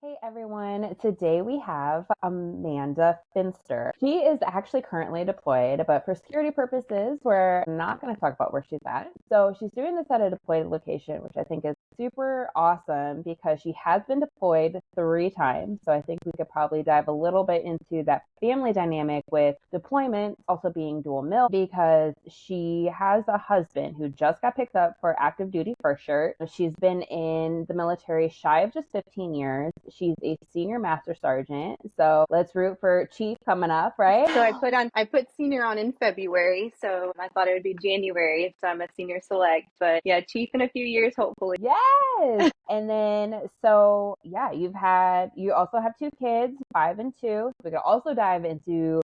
Hey everyone, today we have Amanda Finster. She is actually currently deployed, but for security purposes, we're not going to talk about where she's at. So she's doing this at a deployed location, which I think is super awesome because she has been deployed 3 times. So I think we could probably dive a little bit into that family dynamic with deployment also being dual mil because she has a husband who just got picked up for active duty first shirt. She's been in the military shy of just 15 years. She's a senior master sergeant. So let's root for Chief coming up, right? So I put senior on in February, so I thought it would be January, so I'm a senior select. But yeah, chief in a few years, hopefully. Yes. And then, so yeah, you also have 2 kids, 5 and 2. We could also dive into,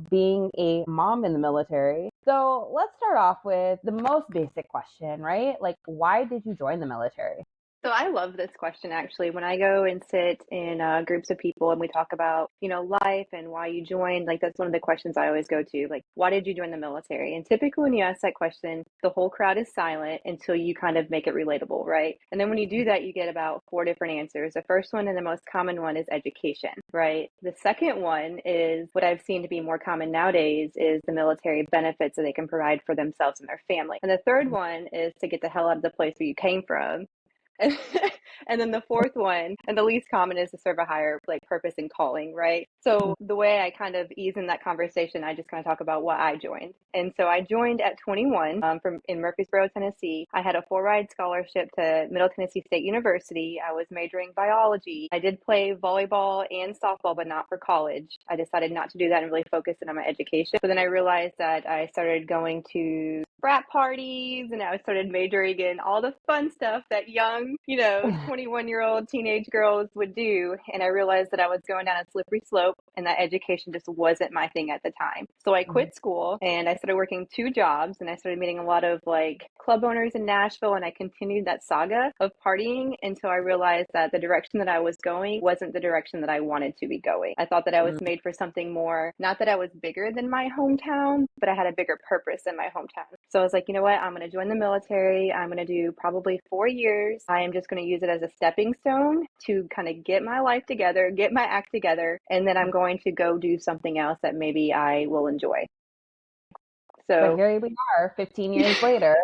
being a mom in the military. So let's start off with the most basic question, right? Like, why did you join the military? So I love this question actually. When I go and sit in groups of people and we talk about, life and why you joined, like that's one of the questions I always go to. Like, why did you join the military? And typically when you ask that question, the whole crowd is silent until you kind of make it relatable, right? And then when you do that, you get about 4 different answers. The first one and the most common one is education, right? The second one is what I've seen to be more common nowadays is the military benefits that they can provide for themselves and their family. And the third one is to get the hell out of the place where you came from. And, and then the fourth one, and the least common, is to serve a higher like purpose and calling, right? So the way I kind of ease in that conversation, I just kind of talk about what I joined. And so I joined at 21 from in Murfreesboro, Tennessee. I had a full ride scholarship to Middle Tennessee State University. I was majoring biology. I did play volleyball and softball, but not for college. I decided not to do that and really focus in on my education. But then I realized that I started going to frat parties and I started majoring in all the fun stuff that young, 21-year-old teenage girls would do. And I realized that I was going down a slippery slope and that education just wasn't my thing at the time. So I quit school and I started working 2 jobs and I started meeting a lot of like club owners in Nashville and I continued that saga of partying until I realized that the direction that I was going wasn't the direction that I wanted to be going. I thought that I was made for something more, not that I was bigger than my hometown, but I had a bigger purpose in my hometown. So I was like, you know what? I'm going to join the military. I'm going to do probably 4 years. I am just going to use it as a stepping stone to kind of get my life together, get my act together, and then I'm going to go do something else that maybe I will enjoy. But So here we are 15 years later.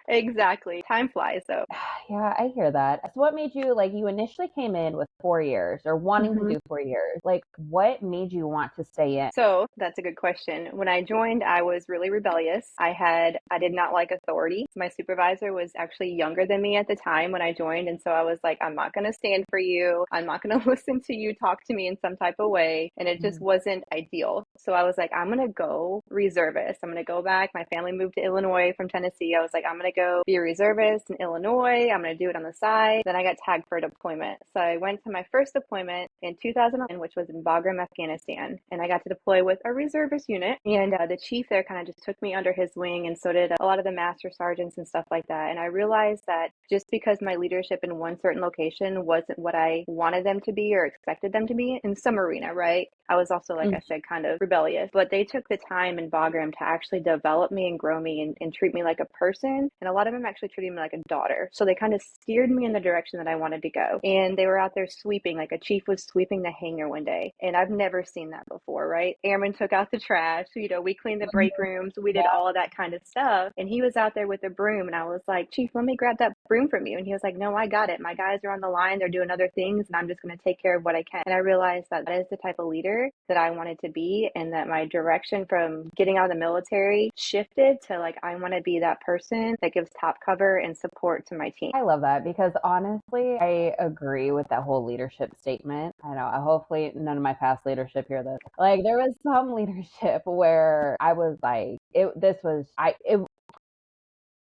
exactly. Time flies though. Yeah, I hear that. So what made you like you initially came in with 4 years or wanting to Mhm. do 4 years? Like what made you want to stay in? So that's a good question. When I joined, I was really rebellious. I did not like authority. My supervisor was actually younger than me at the time when I joined. And so I was like, I'm not going to stand for you. I'm not going to listen to you talk to me in some type of way. And it just wasn't ideal. So I was like, I'm going to go reservist. I'm going to go back. My family moved to Illinois from Tennessee. I was like, I'm going to go be a reservist in Illinois. I'm going to do it on the side. Then I got tagged for a deployment. So I went to my first deployment in 2011, which was in Bagram, Afghanistan. And I got to deploy with a reservist unit. And the chief there kind of just took me under his wing, and so did a lot of the master sergeants and stuff like that. And I realized that just because my leadership in one certain location wasn't what I wanted them to be or expected them to be in some arena, right? I was also, like I said, kind of rebellious. But they took the time in Bagram to actually develop me and grow me and treat me like a person. And a lot of them actually treated me like a daughter. So they kind of steered me in the direction that I wanted to go. And they were out there sweeping, like a chief was sweeping the hangar one day. And I've never seen that before, right? Airmen took out the trash. We cleaned the break rooms. We did all of that kind of stuff. And he was out there with a broom. And I was like, Chief, let me grab that broom from you. And he was like, no, I got it. My guys are on the line. They're doing other things. And I'm just going to take care of what I can. And I realized that that is the type of leader that I wanted to be. And that my direction from getting out of the military shifted to like, I want to be that person that gives top cover and support to my team. I love that because honestly, I agree with that whole leadership statement. I know, hopefully none of my past leadership hear this. Like there was some leadership where I was like,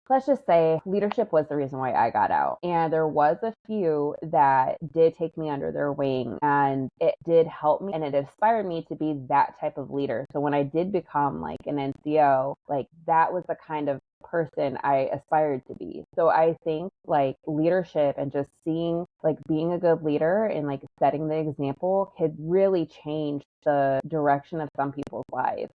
let's just say leadership was the reason why I got out. And there was a few that did take me under their wing and it did help me and it inspired me to be that type of leader. So when I did become like an NCO, like that was the kind of person I aspired to be. So I think like leadership and just seeing like being a good leader and like setting the example could really change the direction of some people's lives.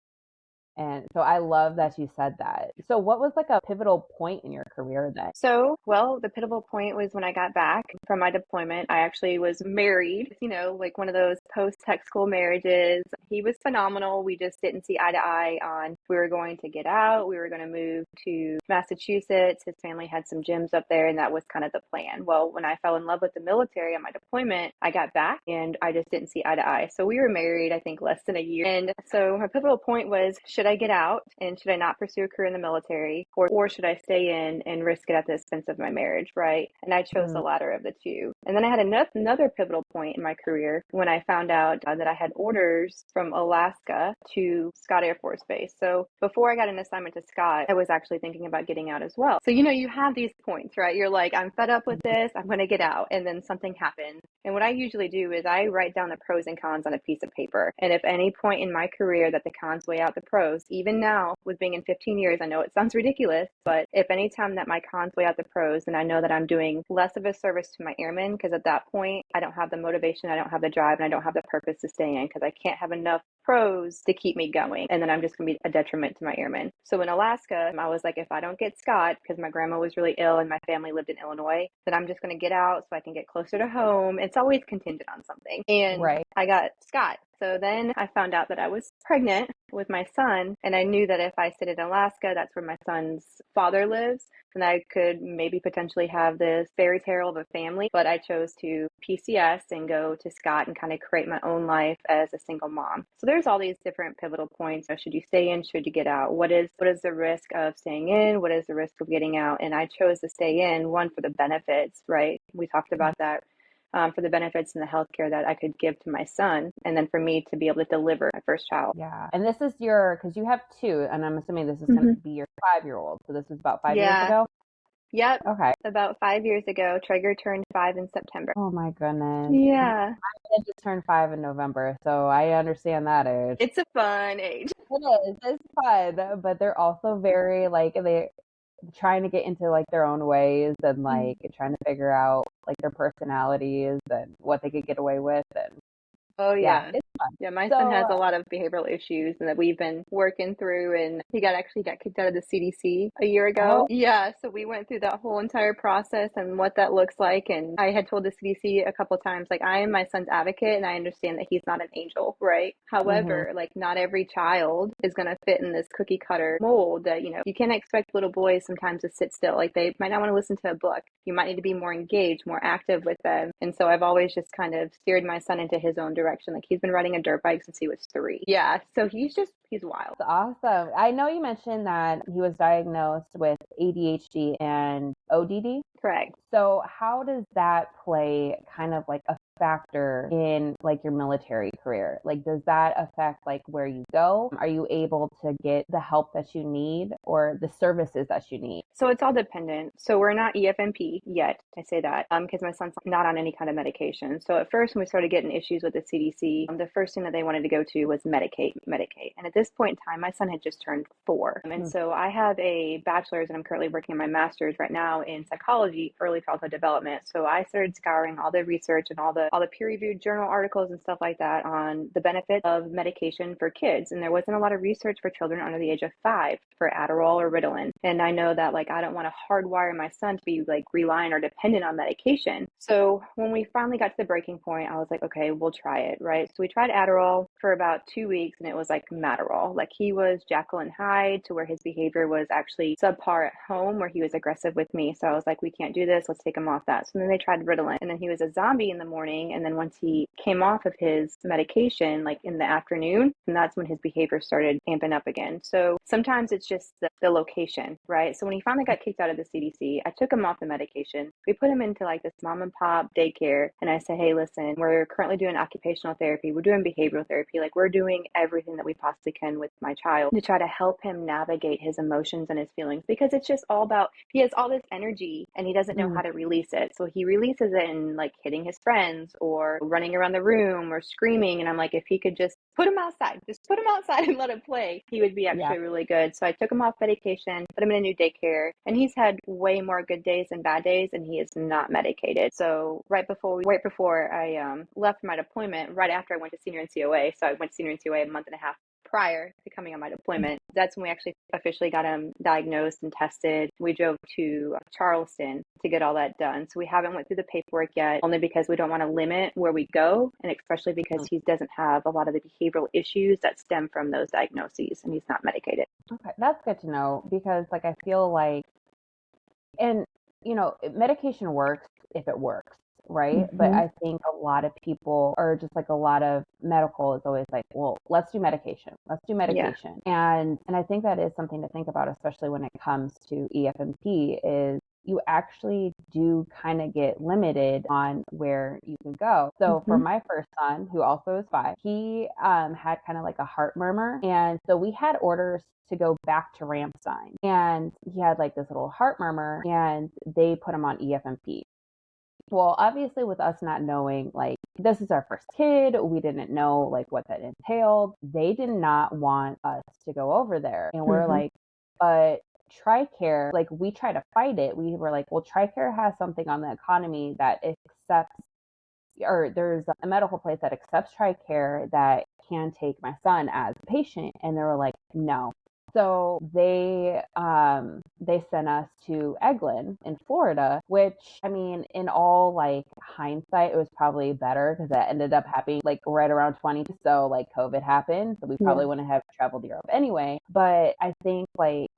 And so I love that you said that. So what was like a pivotal point in your career then? So, well, the pivotal point was when I got back from my deployment. I actually was married, like one of those post-tech school marriages. He was phenomenal. We just didn't see eye to eye on if we were going to get out. We were going to move to Massachusetts. His family had some gyms up there, and that was kind of the plan. Well, when I fell in love with the military on my deployment, I got back and I just didn't see eye to eye. So we were married, I think, less than a year. And so my pivotal point was, should I get out and should I not pursue a career in the military, or should I stay in and risk it at the expense of my marriage, right? And I chose the latter of the two. And then I had another pivotal point in my career when I found out that I had orders from Alaska to Scott Air Force Base. So before I got an assignment to Scott, I was actually thinking about getting out as well. So, you have these points, right? You're like, I'm fed up with this. I'm going to get out. And then something happens. And what I usually do is I write down the pros and cons on a piece of paper. And if any point in my career that the cons weigh out the pros, even now with being in 15 years, I know it sounds ridiculous, but if any time that my cons weigh out the pros, then I know that I'm doing less of a service to my airmen, because at that point, I don't have the motivation, I don't have the drive, and I don't have the purpose to stay in, because I can't have enough pros to keep me going. And then I'm just going to be a detriment to my airmen. So in Alaska, I was like, if I don't get Scott, because my grandma was really ill and my family lived in Illinois, then I'm just going to get out so I can get closer to home. It's always contingent on something. And I got Scott. So then I found out that I was pregnant with my son, and I knew that if I stayed in Alaska, that's where my son's father lives, and I could maybe potentially have this fairy tale of a family. But I chose to PCS and go to Scott and kind of create my own life as a single mom. So there's all these different pivotal points. Should you stay in? Should you get out? What is the risk of staying in? What is the risk of getting out? And I chose to stay in, one, for the benefits, right? We talked about that. For the benefits and the healthcare that I could give to my son, and then for me to be able to deliver my first child. Yeah. And this is because you have two, and I'm assuming this is going to be your 5-year-old. So this was about 5 years ago? Yep. Okay. About 5 years ago. Trigger turned 5 in September. Oh my goodness. Yeah. My kid just turned 5 in November, so I understand that age. It's a fun age. It is. It's fun, but they're also very they're trying to get into their own ways and trying to figure out their personalities and what they could get away with. And oh yeah, it's fun. Yeah, my son has a lot of behavioral issues and that we've been working through, and he got kicked out of the CDC a year ago. Yeah, so we went through that whole entire process and what that looks like. And I had told the CDC a couple of times, I am my son's advocate and I understand that he's not an angel, right? However, not every child is going to fit in this cookie cutter mold that, you can't expect little boys sometimes to sit still. They might not want to listen to a book. You might need to be more engaged, more active with them. And so I've always just kind of steered my son into his own direction. He's been riding a dirt bike since he was 3. Yeah, so he's wild. That's awesome. I know you mentioned that he was diagnosed with ADHD and ODD. Correct. So how does that play kind of a factor in your military career? Does that affect where you go? Are you able to get the help that you need or the services that you need? So it's all dependent. So we're not EFMP yet. I say that because my son's not on any kind of medication. So at first, when we started getting issues with the CDC, the first thing that they wanted to go to was Medicate. And at this point in time, my son had just turned 4. And so I have a bachelor's and I'm currently working on my master's right now in psychology, early childhood development. So I started scouring all the research and all the peer-reviewed journal articles and stuff like that on the benefit of medication for kids. And there wasn't a lot of research for children under the age of 5 for Adderall or Ritalin. And I know that I don't want to hardwire my son to be reliant or dependent on medication. So when we finally got to the breaking point, I was like, okay, we'll try it, right? So we tried Adderall for about 2 weeks and it was Matterall. He was Jekyll and Hyde to where his behavior was actually subpar at home where he was aggressive with me. So I was like, we can't do this. Let's take him off that. So then they tried Ritalin and then he was a zombie in the morning. And then once he came off of his medication, in the afternoon, and that's when his behavior started amping up again. So sometimes it's just the location, right? So when he finally got kicked out of the CDC, I took him off the medication. We put him into this mom and pop daycare. And I said, hey, listen, we're currently doing occupational therapy. We're doing behavioral therapy. We're doing everything that we possibly can with my child to try to help him navigate his emotions and his feelings, because it's just all about, he has all this energy and he doesn't know how to release it. So he releases it in hitting his friends or running around the room or screaming. And I'm like, if he could just put him outside and let him play, he would be actually really good. So I took him off medication, put him in a new daycare, and he's had way more good days than bad days, and he is not medicated. So right before I left my deployment, right after I went to senior NCOA, so I went to senior NCOA a month and a half prior to coming on my deployment. That's when we actually officially got him diagnosed and tested. We drove to Charleston to get all that done. So we haven't went through the paperwork yet, only because we don't want to limit where we go, and especially because he doesn't have a lot of the behavioral issues that stem from those diagnoses, and he's not medicated. Okay, that's good to know, because like I feel like, and medication works if it works, right? But I think a lot of people, or just like a lot of medical, is always like, well, let's do medication. And I think that is something to think about, especially when it comes to EFMP, is you actually do kind of get limited on where you can go. So for my first son, who also is 5, he had kind of like a heart murmur. And so we had orders to go back to Ramstein. And he had like this little heart murmur, and they put him on EFMP. Well, obviously, with us not knowing, like, this is our first kid, we didn't know like what that entailed. They did not want us to go over there. And we're like, but TRICARE, like, we try to fight it. We were like, well, TRICARE has something on the economy that accepts, or there's a medical place that accepts TRICARE that can take my son as a patient. And they were like, no. So they sent us to Eglin in Florida, which, I mean, in all like hindsight, it was probably better because that ended up happening like right around 20. So like COVID happened, so we probably wouldn't have traveled to Europe anyway. But I think like,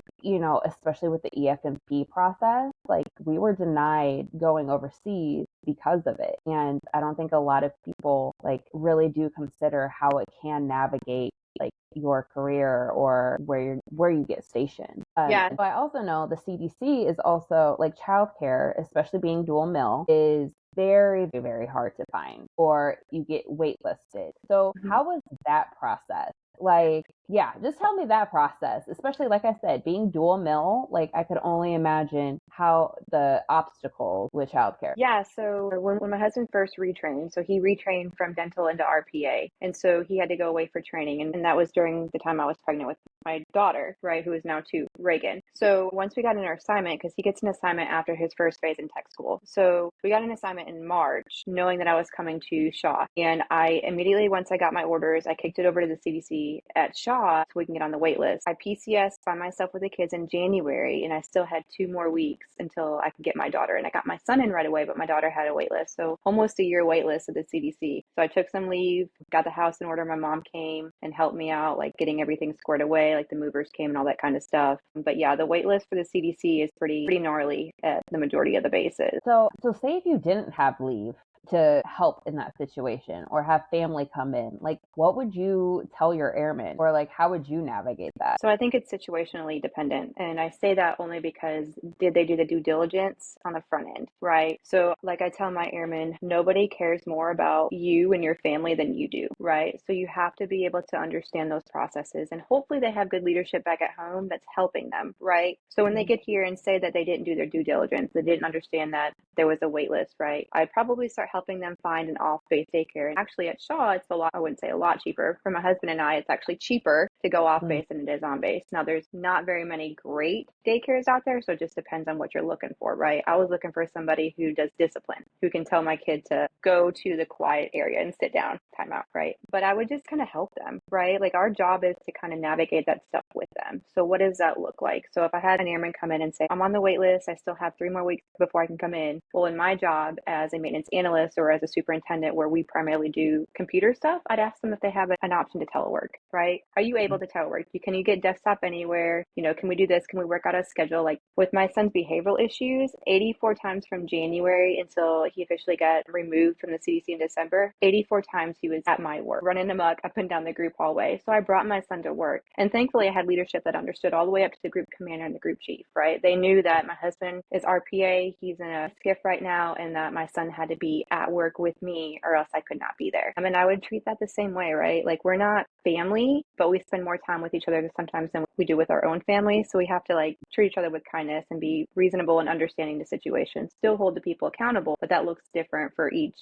especially with the EFMP process, like we were denied going overseas because of it. And I don't think a lot of people like really do consider how it can navigate like your career or where you get stationed. So I also know the CDC is also like childcare, especially being dual mill, is very, very hard to find, or you get waitlisted. So how was that process? Like, yeah, just tell me that process, especially like I said, being dual mill, like I could only imagine how the obstacles with childcare. Yeah, so when my husband first retrained, so he retrained from dental into RPA. And so he had to go away for training. And that was during the time I was pregnant with my daughter, right, who is now 2, Reagan. So once we got in our assignment, because he gets an assignment after his first phase in tech school. So we got an assignment in March, knowing that I was coming to Shaw. And I immediately, once I got my orders, I kicked it over to the CDC at Shaw so we can get on the wait list. I PCS by myself with the kids in January, and I still had 2 more weeks until I could get my daughter. And I got my son in right away, but my daughter had a wait list. So almost a year wait list at the CDC. So I took some leave, got the house in order. My mom came and helped me out, like getting everything squared away, like the movers came and all that kind of stuff. But yeah, the wait list for the CDC is pretty gnarly at the majority of the bases. So say if you didn't have leave to help in that situation, or have family come in, like what would you tell your airmen, or like how would you navigate that? So I think it's situationally dependent, and I say that only because did they do the due diligence on the front end, right? So like I tell my airmen, nobody cares more about you and your family than you do, right? So you have to be able to understand those processes, and hopefully they have good leadership back at home that's helping them, right? So when they get here and say that they didn't do their due diligence, they didn't understand that there was a wait list, right? I'd probably start helping them find an off-base daycare. And actually at Shaw, it's a lot, I wouldn't say a lot cheaper. For my husband and I, it's actually cheaper to go off-base than it is on-base. Now, there's not very many great daycares out there, so it just depends on what you're looking for, right? I was looking for somebody who does discipline, who can tell my kid to go to the quiet area and sit down, time out, right? But I would just kind of help them, right? Like our job is to kind of navigate that stuff with them. So what does that look like? So if I had an airman come in and say, I'm on the wait list, I still have 3 more weeks before I can come in. Well, in my job as a maintenance analyst or as a superintendent where we primarily do computer stuff, I'd ask them if they have an option to telework, right? Are you able to telework? Can you get desktop anywhere? Can we do this? Can we work out a schedule? Like with my son's behavioral issues, 84 times from January until he officially got removed from the CDC in December, 84 times he was at my work, running amok up and down the group hallway. So I brought my son to work. And thankfully I had leadership that understood all the way up to the group commander and the group chief, right? They knew that my husband is RPA, he's in a skiff right now, and that my son had to be at work with me or else I could not be there. I mean, I would treat that the same way, right? Like we're not family, but we spend more time with each other sometimes than we do with our own family. So we have to like treat each other with kindness and be reasonable and understanding the situation. Still hold the people accountable, but that looks different for each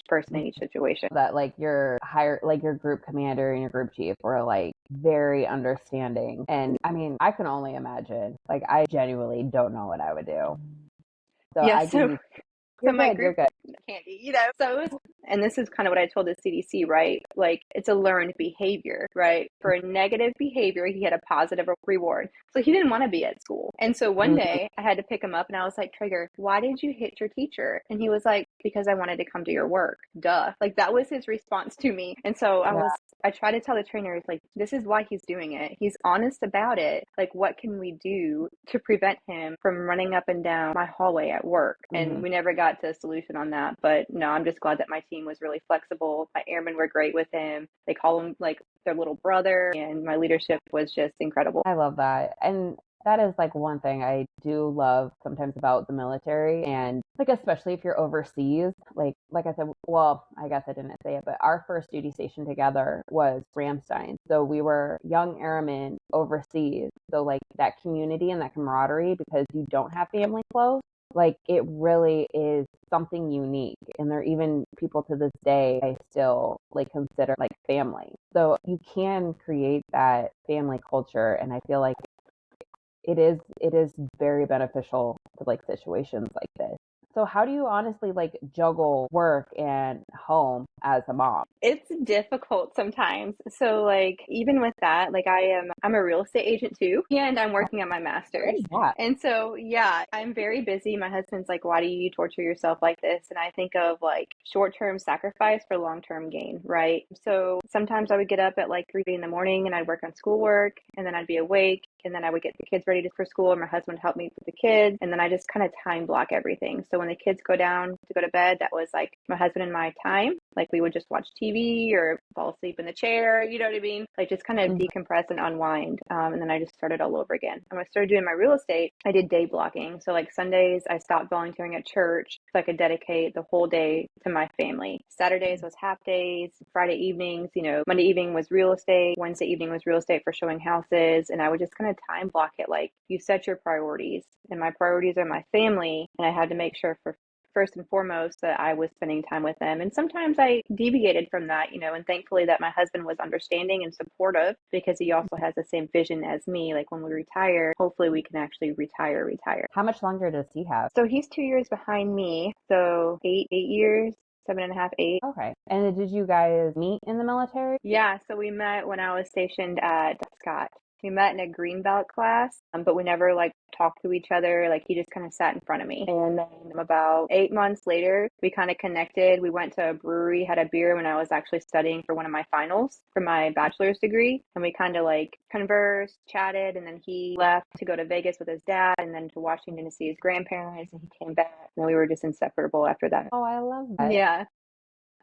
person in each situation. That like your group commander and your group chief were like very understanding. And I mean, I can only imagine. Like I genuinely don't know what I would do. So Yeah, I so you're my good, you're group good. candy, so it was, And this is kind of what I told the CDC, right? Like, it's a learned behavior, right? For a negative behavior, he had a positive reward. So he didn't want to be at school. And so one Mhm. day I had to pick him up and I was like, Trigger, why did you hit your teacher? And he was like, because I wanted to come to your work. Duh. Like, that was his response to me. And so Yeah. I try to tell the trainers, like, this is why he's doing it. He's honest about it. Like, what can we do to prevent him from running up and down my hallway at work? And Mhm. we never got to a solution on that. But no, I'm just glad that my team was really flexible. My airmen were great with him. They call him like their little brother, and my leadership was just incredible. I love that. And that is like one thing I do love sometimes about the military, and like especially if you're overseas, like I said, well, I guess I didn't say it, but our first duty station together was Ramstein. So we were young airmen overseas. So like that community and that camaraderie, because you don't have family close, like it really is something unique. And there are even people to this day I still like consider like family. So you can create that family culture, and I feel like it is very beneficial to like situations like this. So how do you honestly like juggle work and home as a mom? It's difficult sometimes. So like even with that, like I'm a real estate agent too, and I'm working on my What master's. is that? And so yeah, I'm very busy. My husband's like, why do you torture yourself like this? And I think of like short-term sacrifice for long-term gain, right? So sometimes I would get up at like 3 in the morning and I'd work on schoolwork, and then I'd be awake, and then I would get the kids ready for school, and my husband would help me with the kids, and then I just kind of time block everything. So when the kids go down to go to bed, that was like my husband and my time. Like we would just watch TV or fall asleep in the chair, you know what I mean? Like just kind of Mhm. decompress and unwind. And then I just started all over again. And when I started doing my real estate, I did day blocking. So like Sundays, I stopped volunteering at church so I could dedicate the whole day to my family. Saturdays was half days. Friday evenings, Monday evening was real estate. Wednesday evening was real estate for showing houses. And I would just kind of time block it. Like you set your priorities, and my priorities are my family. And I had to make sure for first and foremost that I was spending time with them. And sometimes I deviated from that, and thankfully that my husband was understanding and supportive, because he also has the same vision as me. Like when we retire, hopefully we can actually retire. How much longer does he have? So he's 2 years behind me. So eight years, 7.5, 8. Okay. And did you guys meet in the military? Yeah, so we met when I was stationed at Scott. We met in a greenbelt class, but we never like talked to each other. Like he just kind of sat in front of me. And then about 8 months later, we kind of connected. We went to a brewery, had a beer when I was actually studying for one of my finals for my bachelor's degree. And we kind of like conversed, chatted, and then he left to go to Vegas with his dad and then to Washington to see his grandparents. And he came back. And we were just inseparable after that. Oh, I love that. Yeah,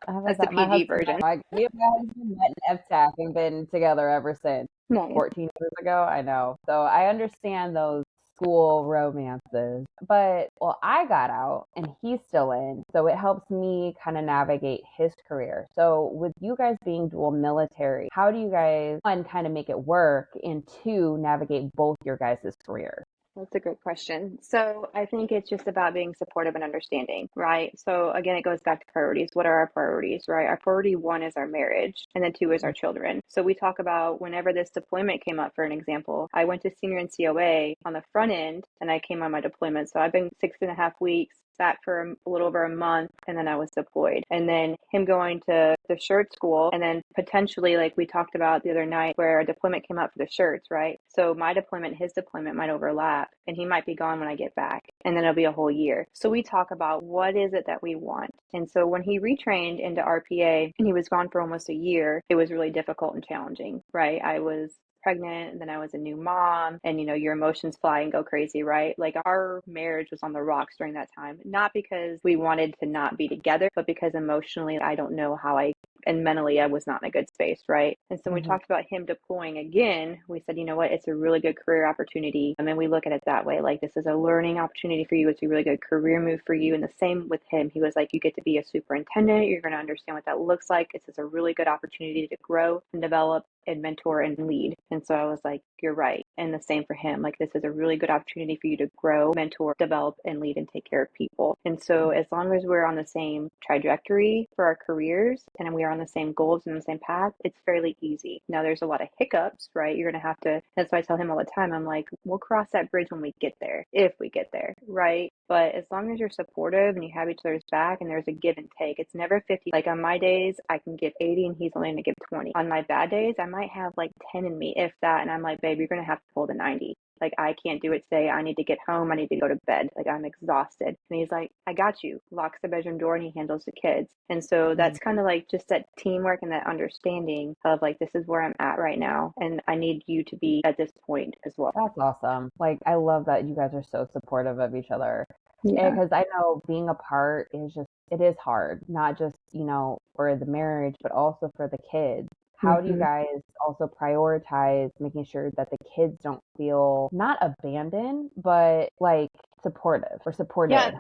I love that's the that. My PG husband, version. me and my husband met in FTAC and been together ever since Nice. 14 years ago. I know. So I understand those school romances. But, well, I got out and he's still in. So it helps me kind of navigate his career. So with you guys being dual military, how do you guys, one, kind of make it work, and two, navigate both your guys' careers? That's a great question. So I think it's just about being supportive and understanding, right? So again, it goes back to priorities. What are our priorities, right? Our priority one is our marriage, and then two is our children. So we talk about whenever this deployment came up, for an example, I went to senior and COA on the front end, and I came on my deployment. So I've been 6.5 weeks back for a little over a month, and then I was deployed. And then him going to the shirt school, and then potentially, like we talked about the other night, where a deployment came up for the shirts, right? So my deployment, his deployment might overlap, and he might be gone when I get back, and then it'll be a whole year. So we talk about what is it that we want. And so when he retrained into RPA and he was gone for almost a year, it was really difficult and challenging, right? I was pregnant, and then I was a new mom, and your emotions fly and go crazy, right? Like our marriage was on the rocks during that time, not because we wanted to not be together, but because emotionally I don't know how and mentally I was not in a good space, right? And so when we Mhm. talked about him deploying again, we said, you know what, it's a really good career opportunity. I mean, we look at it that way, like this is a learning opportunity for you. It's a really good career move for you. And the same with him. He was like, you get to be a superintendent. You're going to understand what that looks like. This is a really good opportunity to grow and develop. and mentor and lead. And so I was like, you're right. And the same for him. Like, this is a really good opportunity for you to grow, mentor, develop, and lead and take care of people. And so as long as we're on the same trajectory for our careers and we are on the same goals and the same path, it's fairly easy. Now there's a lot of hiccups, right? You're going to have to, that's why I tell him all the time, I'm like, we'll cross that bridge when we get there, if we get there, right? But as long as you're supportive and you have each other's back and there's a give and take, it's never 50. Like on my days, I can give 80 and he's only going to give 20. On my bad days, I might have like 10 in me, if that. And I'm like, babe, you're going to have to pull the 90. Like, I can't do it today. I need to get home. I need to go to bed. Like, I'm exhausted. And he's like, I got you. Locks the bedroom door and he handles the kids. And so that's kind of like just that teamwork and that understanding of like, this is where I'm at right now. And I need you to be at this point as well. That's awesome. Like, I love that you guys are so supportive of each other. Yeah. Because I know being apart is just, it is hard, not just, for the marriage, but also for the kids. How do you guys also prioritize making sure that the kids don't feel not abandoned, but like supportive or supported? Yeah.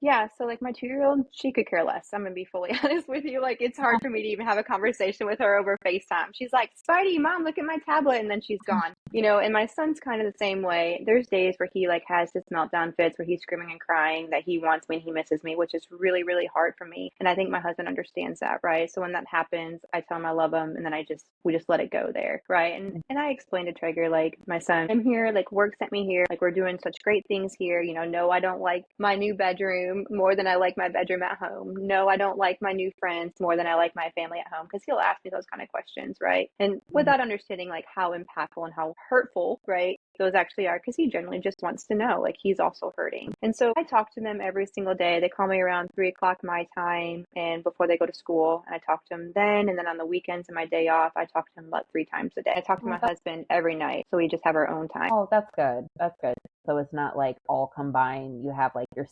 Yeah, so like my 2-year-old, she could care less. I'm gonna be fully honest with you. Like, it's hard for me to even have a conversation with her over FaceTime. She's like, Spidey, mom, look at my tablet, and then she's gone. And my son's kind of the same way. There's days where he like has this meltdown fits where he's screaming and crying that he wants me and he misses me, which is really, really hard for me. And I think my husband understands that, right? So when that happens, I tell him I love him, and then we just let it go there, right? And I explained to Trigger, like, my son, I'm here, like, work sent me here, like, we're doing such great things here. No, I don't like my new bedroom more than I like my bedroom at home. No, I don't like my new friends more than I like my family at home, because he'll ask me those kind of questions, right? And without understanding like how impactful and how hurtful, right, those actually are, because he generally just wants to know, like, he's also hurting. And so I talk to them every single day. They call me around 3 o'clock my time and before they go to school, and I talk to them then. And then on the weekends and my day off, I talk to them about 3 times a day. I talk to my husband every night, so we just have our own time. Oh, that's good. That's good. So it's not like all combined. You have like your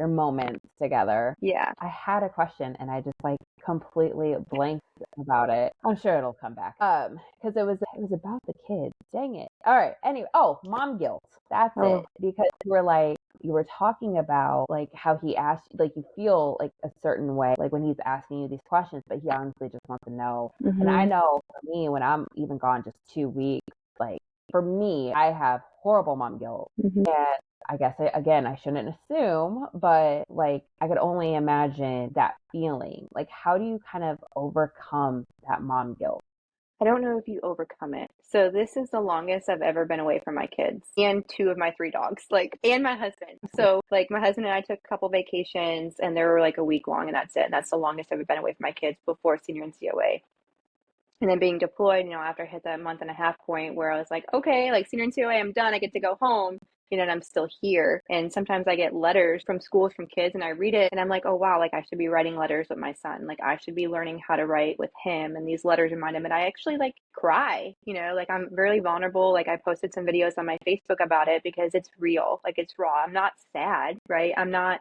moments together. Yeah. I had a question and I just like completely blanked about it. I'm sure it'll come back. Because it was about the kids. Dang it. All right. Anyway, mom guilt. That's it. Because you were talking about like how he asked, like, you feel like a certain way, like when he's asking you these questions, but he honestly just wants to know. And I know for me, when I'm even gone just 2 weeks, like for me, I have horrible mom guilt. And I guess I shouldn't assume, but like I could only imagine that feeling. Like, how do you kind of overcome that mom guilt? I don't know if you overcome it. So this is the longest I've ever been away from my kids and 2 of my 3 dogs, like, and my husband. So like my husband and I took a couple vacations and they were like a week long, and that's it. And that's the longest I've been away from my kids before senior and COA. And then being deployed, after I hit that month and a half point where I was like, okay, like senior and COA, I'm done. I get to go home. And I'm still here. And sometimes I get letters from schools from kids and I read it and I'm like, oh, wow, like I should be writing letters with my son. Like I should be learning how to write with him. And these letters remind him. And I actually like cry, like I'm really vulnerable. Like I posted some videos on my Facebook about it because it's real. Like it's raw. I'm not sad, right? I'm not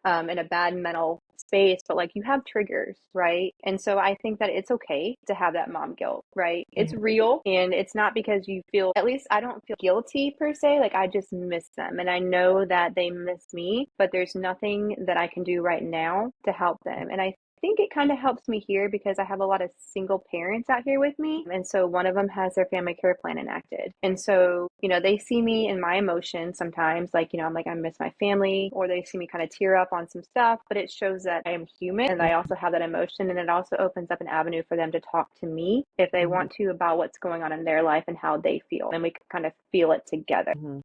in a bad mental space, but like you have triggers, right? And so I think that it's okay to have that mom guilt, right? It's real, and it's not because you feel, at least I don't feel guilty per se, like I just miss them and I know that they miss me, but there's nothing that I can do right now to help them. And I think it kind of helps me here because I have a lot of single parents out here with me. And so one of them has their family care plan enacted. And so, they see me in my emotions sometimes, like, I'm like, I miss my family, or they see me kind of tear up on some stuff, but it shows that I am human and I also have that emotion. And it also opens up an avenue for them to talk to me if they want to about what's going on in their life and how they feel. And we can kind of feel it together. And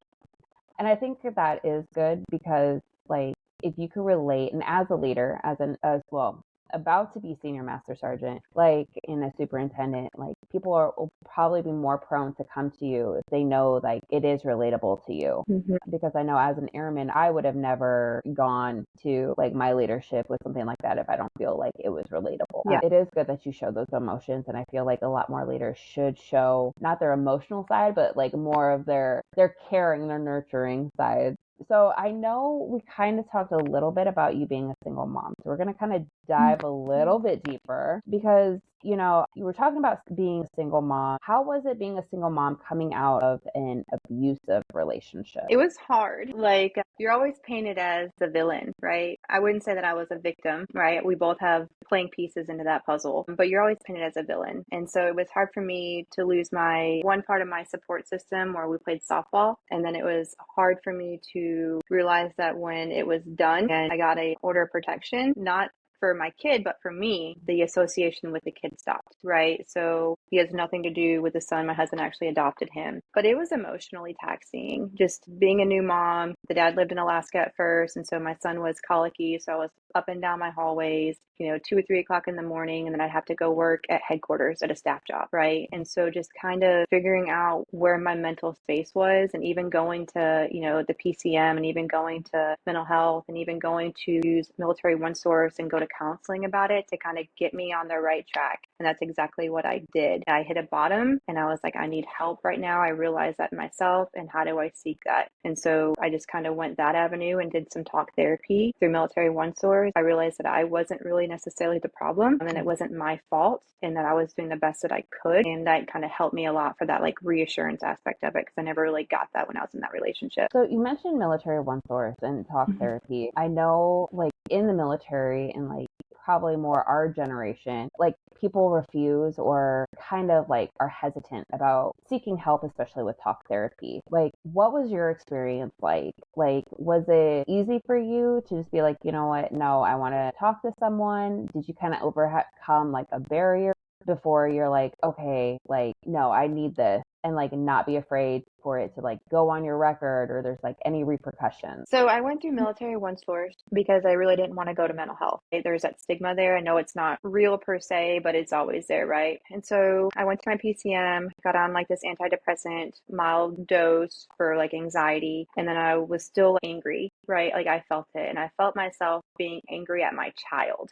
I think that is good because, like, if you can relate, and as a leader, as well, about to be senior master sergeant, like in a superintendent, like people will probably be more prone to come to you if they know like it is relatable to you. Because I know as an airman, I would have never gone to like my leadership with something like that if I don't feel like it was relatable. Yeah. It is good that you show those emotions, and I feel like a lot more leaders should show not their emotional side, but like more of their caring, their nurturing side. So I know we kind of talked a little bit about you being a single mom. So we're going to kind of dive a little bit deeper because, you were talking about being a single mom. How was it being a single mom coming out of an abusive relationship? It was hard. Like, you're always painted as the villain, right? I wouldn't say that I was a victim, right? We both have playing pieces into that puzzle, but you're always painted as a villain. And so it was hard for me to lose my one part of my support system where we played softball. And then it was hard for me to realize that when it was done and I got a order of protection, not for my kid, but for me, the association with the kid stopped, right? So he has nothing to do with the son. My husband actually adopted him, but it was emotionally taxing. Just being a new mom. The dad lived in Alaska at first, and so my son was colicky, so I was up and down my hallways, 2 or 3 o'clock in the morning, and then I'd have to go work at headquarters at a staff job, right? And so just kind of figuring out where my mental space was, and even going to, the PCM, and even going to mental health, and even going to use Military One Source and go to counseling about it to kind of get me on the right track. And that's exactly what I did. I hit a bottom and I was like, I need help right now. I realized that myself, and how do I seek that? And so I just kind of went that avenue and did some talk therapy through Military One Source. I realized that I wasn't really necessarily the problem, and it wasn't my fault, and that I was doing the best that I could. And that kind of helped me a lot for that like reassurance aspect of it, because I never really got that when I was in that relationship. So you mentioned Military One Source and talk therapy. I know like in the military and like probably more our generation, like people refuse or kind of like are hesitant about seeking help, especially with talk therapy. Like, what was your experience like? Like, was it easy for you to just be like, you know what, no, I want to talk to someone? Did you kind of overcome like a barrier before you're like, okay, like, no, I need this, and like not be afraid for it to like go on your record or there's like any repercussions? So I went through Military One Source because I really didn't want to go to mental health. There's that stigma there. I know it's not real per se, but it's always there, right? And so I went to my PCM, got on like this antidepressant mild dose for like anxiety, and then I was still angry, right? Like I felt it, and I felt myself being angry at my child.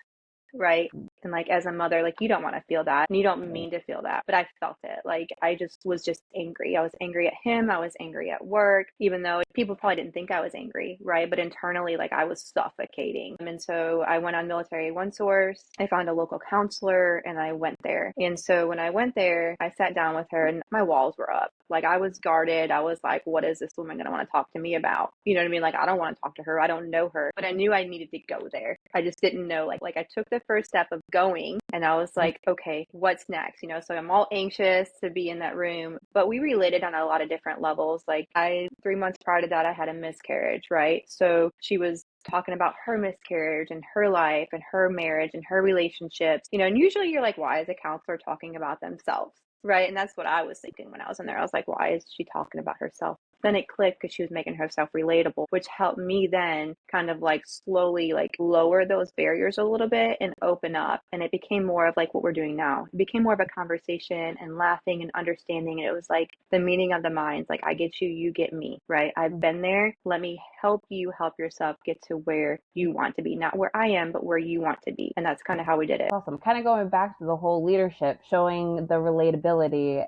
Right. And like as a mother, like you don't want to feel that, and you don't mean to feel that, but I felt it. Like I just was just angry. I was angry at him. I was angry at work, even though people probably didn't think I was angry, right? But internally, like I was suffocating. And so I went on Military One Source. I found a local counselor and I went there. And so when I went there, I sat down with her and my walls were up. Like I was guarded. I was like, what is this woman going to want to talk to me about? You know what I mean? Like I don't want to talk to her. I don't know her, but I knew I needed to go there. I just didn't know. Like I took the first step of going, and I was like, okay, what's next? So I'm all anxious to be in that room, but we related on a lot of different levels. Like 3 months prior to that, I had a miscarriage, right? So she was talking about her miscarriage and her life and her marriage and her relationships, and usually you're like, why is a counselor talking about themselves? Right. And that's what I was thinking when I was in there. I was like, why is she talking about herself? Then it clicked because she was making herself relatable, which helped me then kind of like slowly like lower those barriers a little bit and open up. And it became more of like what we're doing now. It became more of a conversation and laughing and understanding. And it was like the meeting of the minds. Like I get you, you get me, right? I've been there. Let me help you help yourself get to where you want to be, not where I am, but where you want to be. And that's kind of how we did it. Awesome. Kind of going back to the whole leadership, showing the relatability,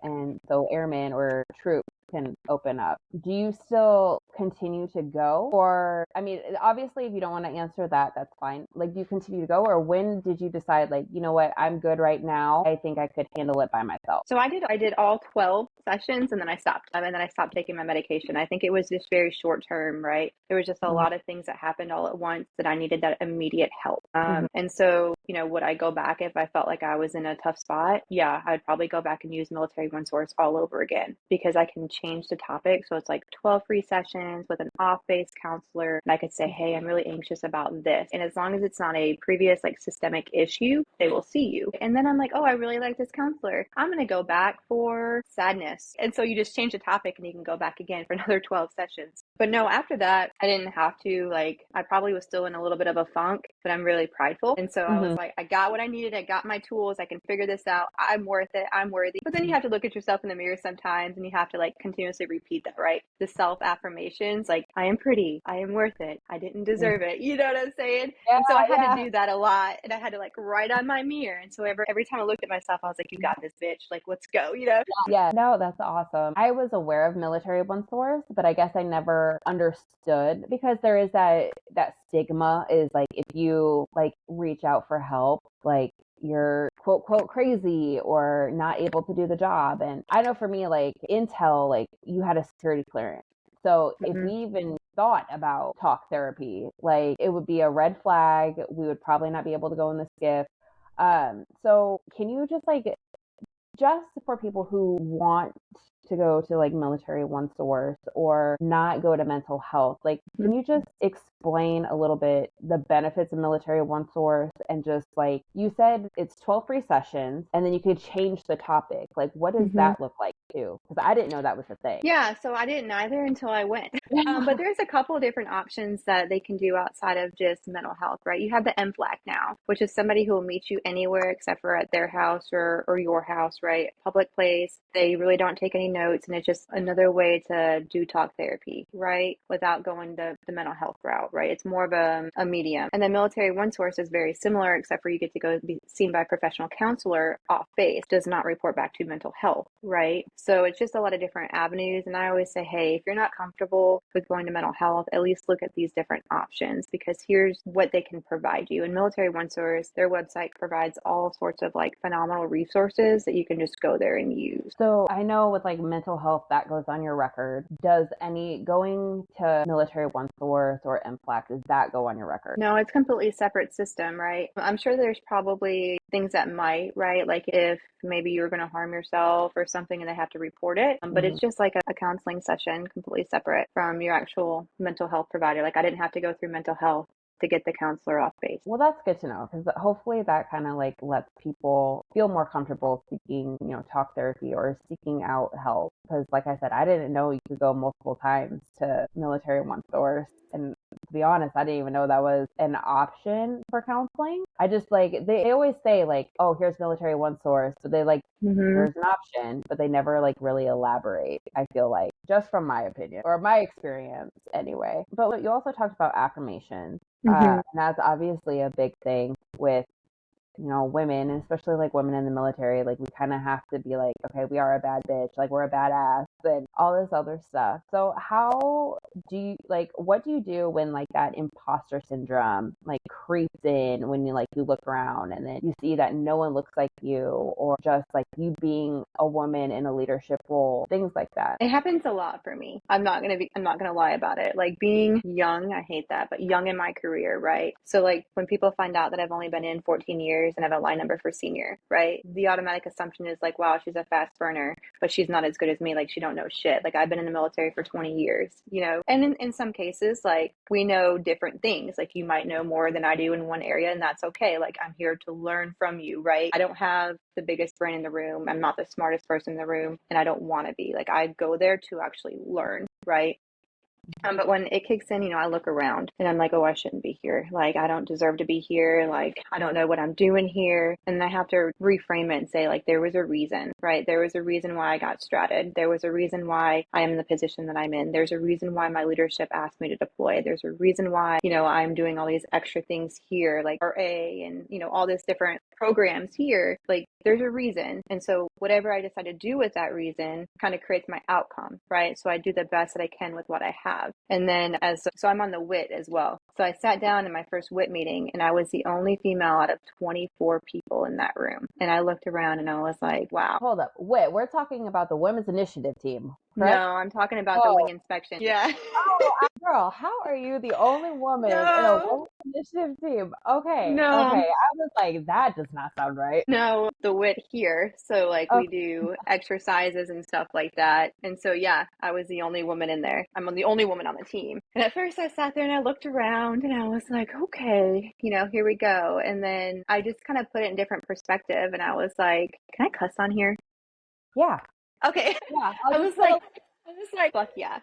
and so airmen or troops can open up. Do you still continue to go? Or, I mean, obviously, if you don't want to answer that, that's fine. Like, do you continue to go? Or when did you decide, like, you know what, I'm good right now. I think I could handle it by myself? So I did all 12 sessions, and then I stopped. And then I stopped taking my medication. I think it was just very short term, right? There was just a lot of things that happened all at once that I needed that immediate help. And so, would I go back if I felt like I was in a tough spot? Yeah, I'd probably go back and use Military One Source all over again, because I can change the topic. So it's like 12 free sessions with an off-base counselor. And I could say, hey, I'm really anxious about this. And as long as it's not a previous like systemic issue, they will see you. And then I'm like, oh, I really like this counselor. I'm going to go back for sadness. And so you just change the topic and you can go back again for another 12 sessions. But no, after that, I didn't have to. Like, I probably was still in a little bit of a funk, but I'm really prideful. And so I was like, I got what I needed. I got my tools. I can figure this out. I'm worth it. I'm worthy. But then you have to look at yourself in the mirror sometimes, and you have to like continuously repeat that, right? The self affirmations, like, I am pretty. I am worth it. I didn't deserve it. You know what I'm saying? Yeah, and so I had to do that a lot, and I had to like write on my mirror. And so every time I looked at myself, I was like, you got this, bitch. Like, let's go, Yeah, no, that's awesome. I was aware of Military One Source, but I guess I never understood, because there is that stigma is like, if you like reach out for help, like you're quote quote crazy or not able to do the job. And I know for me, like Intel, like you had a security clearance. So if we even thought about talk therapy, like it would be a red flag. We would probably not be able to go in the skiff. So can you just for people who want to go to like military one source or not go to mental health, like can you just explain a little bit the benefits of military one source and just like you said it's 12 free sessions and then you could change the topic. Like what does that look like too? Because I didn't know that was a thing. Yeah, so I didn't either until I went. But there's a couple of different options that they can do outside of just mental health, right? You have the MFLAC now, which is somebody who will meet you anywhere except for at their house or your house, right? Public place. They really don't take any notes, and it's just another way to do talk therapy, right? Without going the mental health route, right? It's more of a medium. And then Military One Source is very similar, except for you get to go be seen by a professional counselor off base, does not report back to mental health, right? So it's just a lot of different avenues. And I always say, hey, if you're not comfortable with going to mental health, at least look at these different options because here's what they can provide you. And Military One Source, their website provides all sorts of like phenomenal resources that you can just go there and use. So I know with like mental health that goes on your record. Does any going to Military One Source or MFLAC, does that go on your record? No, it's completely separate system, right? I'm sure there's probably things that might, right? Like if maybe you're going to harm yourself or something and they have to report it. But it's just like a counseling session, completely separate from your actual mental health provider. Like I didn't have to go through mental health to get the counselor off base. Well, that's good to know because hopefully that kind of like lets people feel more comfortable seeking, talk therapy or seeking out help. Because like I said, I didn't know you could go multiple times to Military One Source. And to be honest, I didn't even know that was an option for counseling. I just like, they always say like, oh, here's Military One Source. So they like, there's an option, but they never like really elaborate, I feel like, just from my opinion or my experience anyway. But you also talked about affirmations. And that's obviously a big thing with, women, especially like women in the military. Like we kind of have to be like, okay, we are a bad bitch, like we're a badass and all this other stuff. So how do you what do you do when like that imposter syndrome like creeps in when you look around and then you see that no one looks like you or just like you being a woman in a leadership role, things like that? It happens a lot for me. I'm not gonna lie about it. Like being young, I hate that, but young in my career, right? So like when people find out that I've only been in 14 years and I have a line number for senior, right? The automatic assumption is like, wow, she's a fast burner, but she's not as good as me. Like she don't know shit. Like I've been in the military for 20 years, And in some cases, like we know different things. Like you might know more than I do in one area, and that's okay. Like I'm here to learn from you, right? I don't have the biggest brain in the room. I'm not the smartest person in the room, and I don't want to be. Like I go there to actually learn, right? But when it kicks in, I look around and I'm like, oh, I shouldn't be here. Like, I don't deserve to be here. Like, I don't know what I'm doing here. And I have to reframe it and say, like, there was a reason, right? There was a reason why I got strated. There was a reason why I am in the position that I'm in. There's a reason why my leadership asked me to deploy. There's a reason why, I'm doing all these extra things here, like RA and, all this different programs here. Like, there's a reason. And so whatever I decide to do with that reason kind of creates my outcome, right? So I do the best that I can with what I have. And then so I'm on the WIT as well. So I sat down in my first WIT meeting and I was the only female out of 24 people in that room. And I looked around and I was like, wow. Hold up. Wait, we're talking about the Women's Initiative team, correct? No, I'm talking about the wing inspection. Yeah. Oh, girl, how are you the only woman in a Women's Initiative team? Okay. No. Okay. I was like, that does not sound right. No, the WIT here. So like we do exercises and stuff like that. And so yeah, I was the only woman in there. I'm the only woman on the team. And at first I sat there and I looked around and I was like, okay, here we go. And then I just kind of put it in different perspective and I was like, can I cuss on here? Yeah. Okay. Yeah. I was like, fuck yeah.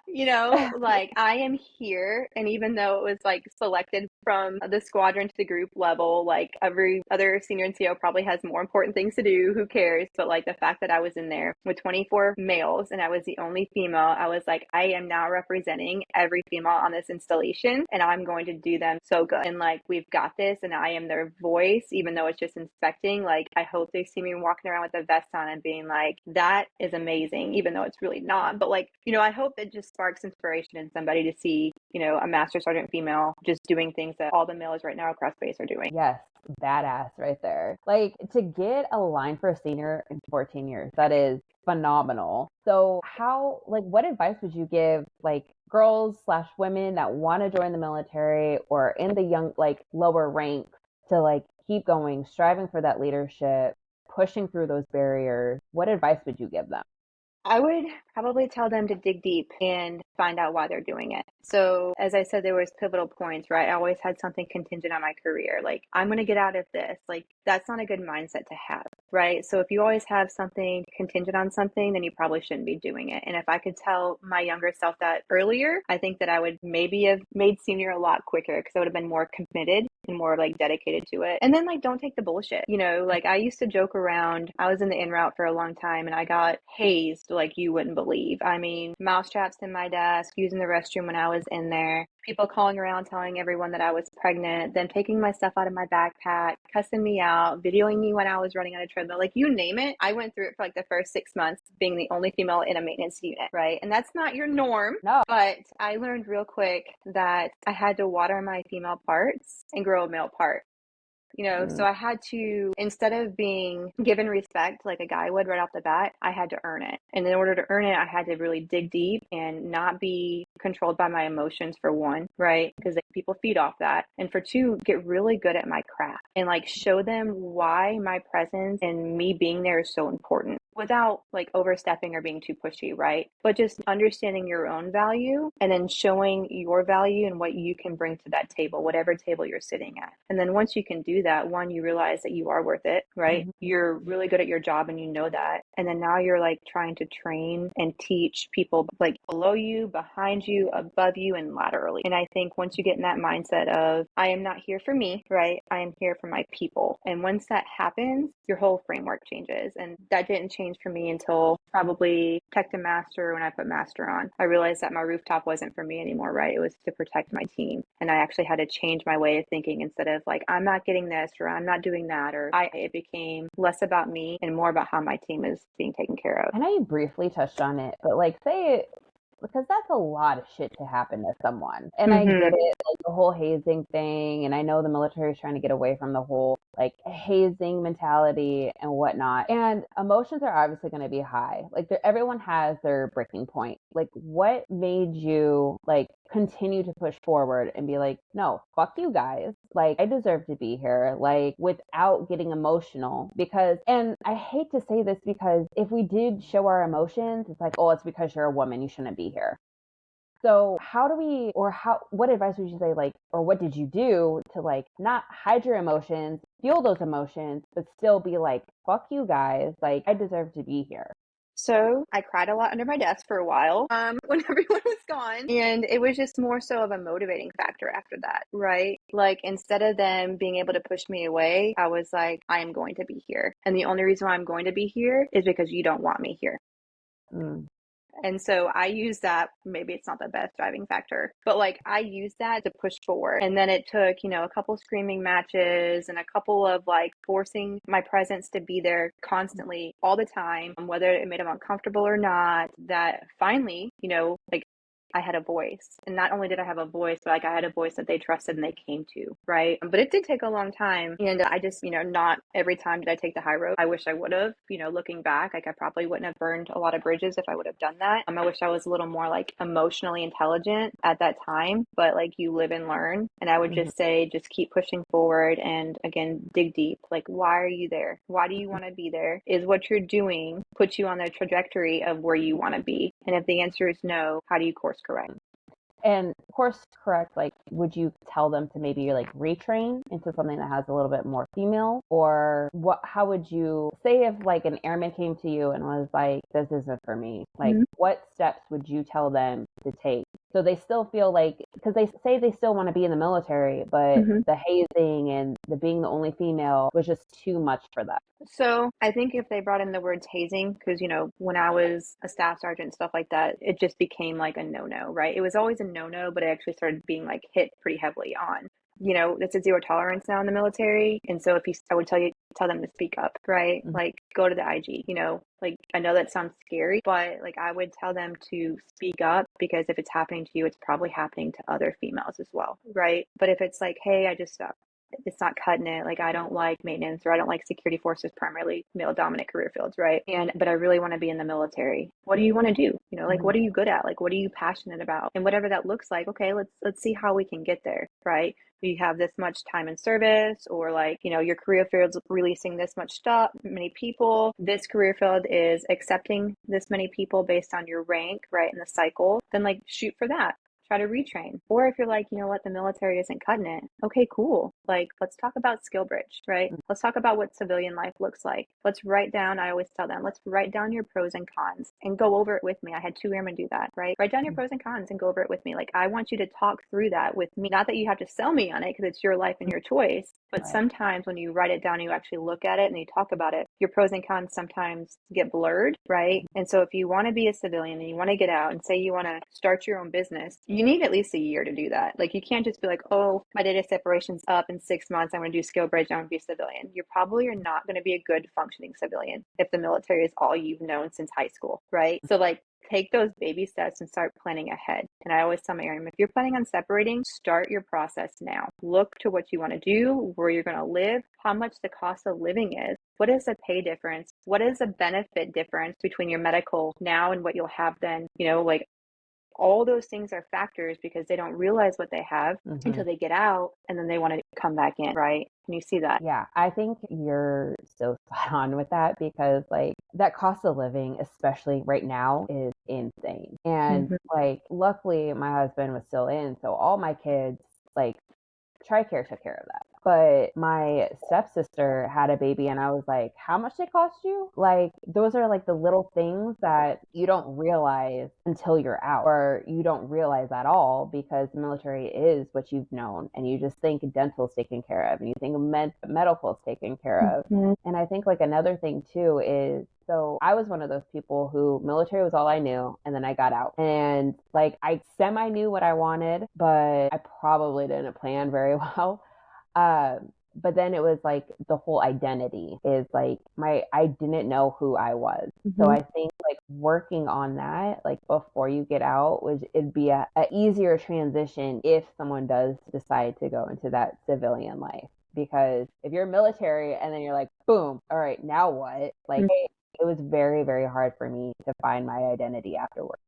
Like I am here. And even though it was like selected from the squadron to the group level, like every other senior NCO probably has more important things to do. Who cares? But like the fact that I was in there with 24 males and I was the only female, I was like, I am now representing every female on this installation and I'm going to do them so good. And like, we've got this and I am their voice, even though it's just inspecting. Like, I hope they see me walking around with a vest on and being like, that is amazing, even though it's really not. But like, I hope it just sparks inspiration in somebody to see, a master sergeant female just doing things that all the males right now across base are doing. Yes, badass right there. Like to get a line for a senior in 14 years, that is phenomenal. So what advice would you give like girls/women that want to join the military or in the young, like lower ranks to like keep going, striving for that leadership, pushing through those barriers, what advice would you give them? I would probably tell them to dig deep and find out why they're doing it. So, as I said, there was pivotal points, right? I always had something contingent on my career. Like, I'm going to get out of this. Like, that's not a good mindset to have, right? So, if you always have something contingent on something, then you probably shouldn't be doing it. And if I could tell my younger self that earlier, I think that I would maybe have made senior a lot quicker because I would have been more committed and more like dedicated to it. And then like don't take the bullshit. Like I used to joke around. I was in the in route for a long time and I got hazed like you wouldn't believe. I mean, mouse traps in my desk, using the restroom when I was in there, people calling around telling everyone that I was pregnant, then taking my stuff out of my backpack, cussing me out, videoing me when I was running on a treadmill, like you name it. I went through it for like the first 6 months being the only female in a maintenance unit, right? And that's not your norm. No. But I learned real quick that I had to water my female parts and grow a male part. So I had to, instead of being given respect like a guy would right off the bat, I had to earn it. And in order to earn it, I had to really dig deep and not be controlled by my emotions, for one, right? Because people feed off that. And for two, get really good at my craft and like show them why my presence and me being there is so important without like overstepping or being too pushy, right? But just understanding your own value and then showing your value and what you can bring to that table, whatever table you're sitting at. And then once you can do that, one, you realize that you are worth it, right? You're really good at your job and you know that. And then now you're like trying to train and teach people like below you, behind you, above you, and laterally. And I think once you get in that mindset of, I am not here for me, right? I am here for my people. And once that happens, your whole framework changes. And that didn't change for me until probably Tech to Master. When I put Master on, I realized that my rooftop wasn't for me anymore, right? It was to protect my team. And I actually had to change my way of thinking. Instead of like, I'm not getting this or I'm not doing that, it became less about me and more about how my team is being taken care of. I know you briefly touched on it, but like say, because that's a lot of shit to happen to someone. And I get it, like the whole hazing thing. And I know the military is trying to get away from the whole like hazing mentality and whatnot. And emotions are obviously going to be high. Like everyone has their breaking point. Like what made you like continue to push forward and be like, no, fuck you guys. Like I deserve to be here, like without getting emotional. Because, and I hate to say this because if we did show our emotions, it's like, oh, it's because you're a woman, you shouldn't be here. So what advice would you say, like, or what did you do to like not hide your emotions, feel those emotions, but still be like, fuck you guys, like I deserve to be here? So I cried a lot under my desk for a while when everyone was gone. And it was just more so of a motivating factor after that, right? Like instead of them being able to push me away, I was like, I am going to be here. And the only reason why I'm going to be here is because you don't want me here. And so I use that, maybe it's not the best driving factor, but like I use that to push forward. And then it took, a couple screaming matches and a couple of like forcing my presence to be there constantly all the time, whether it made them uncomfortable or not, that finally, like I had a voice. And not only did I have a voice, but like I had a voice that they trusted and they came to, right? But it did take a long time. And I just, not every time did I take the high road. I wish I would have, looking back, like I probably wouldn't have burned a lot of bridges if I would have done that. I wish I was a little more like emotionally intelligent at that time, but like you live and learn. And I would just say, just keep pushing forward and again, dig deep. Like, why are you there? Why do you want to be there? Is what you're doing put you on the trajectory of where you want to be? And if the answer is no, how do you course correct? And course correct, like would you tell them to maybe like retrain into something that has a little bit more female? Or how would you say if like an airman came to you and was like, this isn't for me, like what steps would you tell them to take so they still feel like, because they say they still want to be in the military, but the hazing and the being the only female was just too much for them? So I think if they brought in the words hazing, because, when I was a staff sergeant, stuff like that, it just became like a no-no, right? It was always a no-no, but it actually started being like hit pretty heavily on. It's a zero tolerance now in the military. And so I would tell them to speak up, right? Like go to the IG, like I know that sounds scary, but like I would tell them to speak up because if it's happening to you, it's probably happening to other females as well, right? But if it's like, hey, I just it's not cutting it. Like, I don't like maintenance, or I don't like security forces, primarily male dominant career fields, right? But I really want to be in the military. What do you want to do? Like, what are you good at? Like, what are you passionate about? And whatever that looks like, okay, let's see how we can get there, right? You have this much time in service, or like, your career field's releasing this much stuff, many people. This career field is accepting this many people based on your rank, right, in the cycle. Then like shoot for that. Try to retrain. Or if you're like, you know what, the military isn't cutting it. Okay, cool. Like, let's talk about skill bridge, right? Let's talk about what civilian life looks like. Let's write down, I always tell them, let's write down your pros and cons and go over it with me. I had 2 airmen do that, right? Write down your pros and cons and go over it with me. Like, I want you to talk through that with me. Not that you have to sell me on it, because it's your life and your choice. But sometimes when you write it down, you actually look at it and you talk about it, your pros and cons sometimes get blurred, right? And so if you want to be a civilian and you want to get out and say you want to start your own business, you need at least a year to do that. Like, you can't just be like, oh, my data separation's up in 6 months, I'm going to do skill bridge, I'm going to be a civilian. You probably are not going to be a good functioning civilian if the military is all you've known since high school, right? So like, take those baby steps and start planning ahead. And I always tell my airmen, if you're planning on separating, start your process now. Look to what you want to do, where you're going to live, how much the cost of living is. What is the pay difference? What is the benefit difference between your medical now and what you'll have then? Like, all those things are factors, because they don't realize what they have until they get out, and then they want to come back in, right? Can you see that? Yeah, I think you're so spot on with that, because like that cost of living, especially right now, is insane. And like, luckily my husband was still in, so all my kids, like, childcare took care of that. But my stepsister had a baby, and I was like, how much they cost you? Like, those are like the little things that you don't realize until you're out, or you don't realize at all, because the military is what you've known, and you just think dental's taken care of, and you think medical's taken care of. And I think like another thing too is, so I was one of those people who military was all I knew, and then I got out, and like I semi knew what I wanted, but I probably didn't plan very well. But then it was like the whole identity is like I didn't know who I was. So I think like working on that, like before you get out, it'd be a easier transition if someone does decide to go into that civilian life. Because if you're military and then you're like, boom, all right, now what? Like, it was very, very hard for me to find my identity afterwards.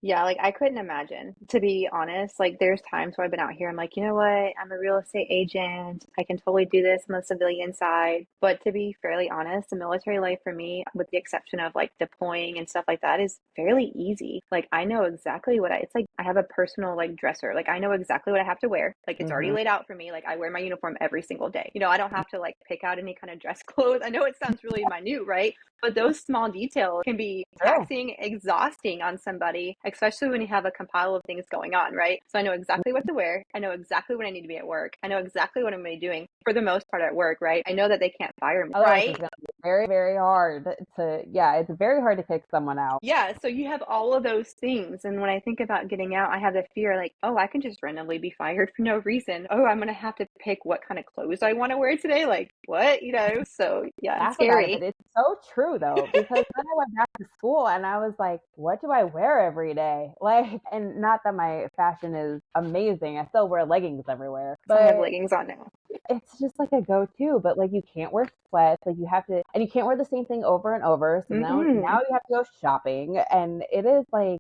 Yeah, like, I couldn't imagine, to be honest. Like, there's times where I've been out here, I'm like, you know what? I'm a real estate agent. I can totally do this on the civilian side. But to be fairly honest, the military life for me, with the exception of like deploying and stuff like that, is fairly easy. Like, I know exactly it's like I have a personal like dresser. Like, I know exactly what I have to wear. Like, it's already laid out for me. Like, I wear my uniform every single day. I don't have to like pick out any kind of dress clothes. I know it sounds really minute, right? But those small details can be taxing, exhausting on somebody, especially when you have a compile of things going on, right? So I know exactly what to wear. I know exactly when I need to be at work. I know exactly what I'm going to be doing for the most part at work, right? I know that they can't fire me, Otherwise, right? it's going to be very, very hard it's very hard to kick someone out. Yeah, so you have all of those things. And when I think about getting out, I have the fear like, oh, I can just randomly be fired for no reason. Oh, I'm going to have to pick what kind of clothes I want to wear today. Like, what? So yeah, it's Laugh about it, but scary. it's so true though, because then I went back to school and I was like, what do I wear every day? Like, and not that my fashion is amazing, I still wear leggings everywhere, I have but leggings on now. it's just like a go-to. But like, you can't wear sweats, like you have to, and you can't wear the same thing over and over, so now you have to go shopping. And it is like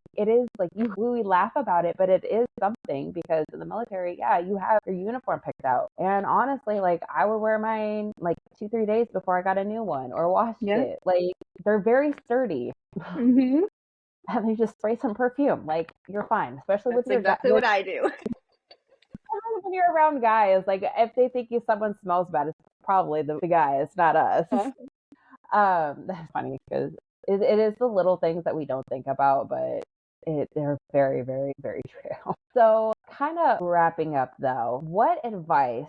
we laugh about it, but it is something, because in the military, yeah, you have your uniform picked out, and honestly, like, I would wear mine like 2-3 days before I got a new one or washed it. Like, they're very sturdy. Mm-hmm. And they just spray some perfume, like, you're fine, especially with That's your exactly what I do. when you're around guys. Like, if they think someone smells bad, it's probably the guy, it's not us. That's funny, because it is the little things that we don't think about, but they're very, very, very true. So, kind of wrapping up though, what advice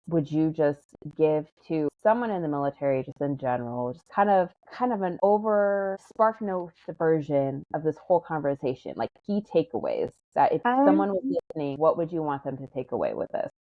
would you just give to someone in the military, just in general, just kind of an over spark note version of this whole conversation, like key takeaways, that if someone was listening, what would you want them to take away with this?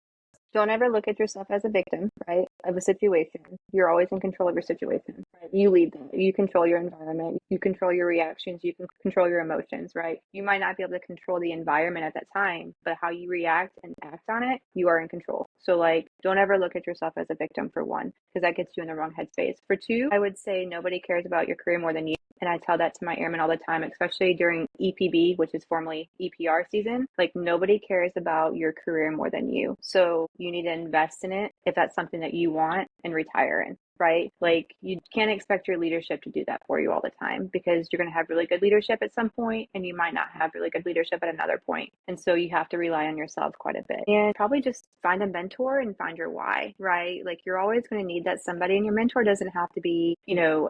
Don't ever look at yourself as a victim, right, of a situation. You're always in control of your situation, right? You lead them. You control your environment. You control your reactions. You can control your emotions, right? You might not be able to control the environment at that time, but how you react and act on it, you are in control. So, like, don't ever look at yourself as a victim, for one, because that gets you in the wrong headspace. For two, I would say nobody cares about your career more than you. And I tell that to my airmen all the time, especially during EPB, which is formerly EPR season. Like, nobody cares about your career more than you. So you need to invest in it if that's something that you want and retire in, right? Like, you can't expect your leadership to do that for you all the time, because you're going to have really good leadership at some point and you might not have really good leadership at another point. And so you have to rely on yourself quite a bit, and probably just find a mentor and find your why, right? Like, you're always going to need that somebody, and your mentor doesn't have to be,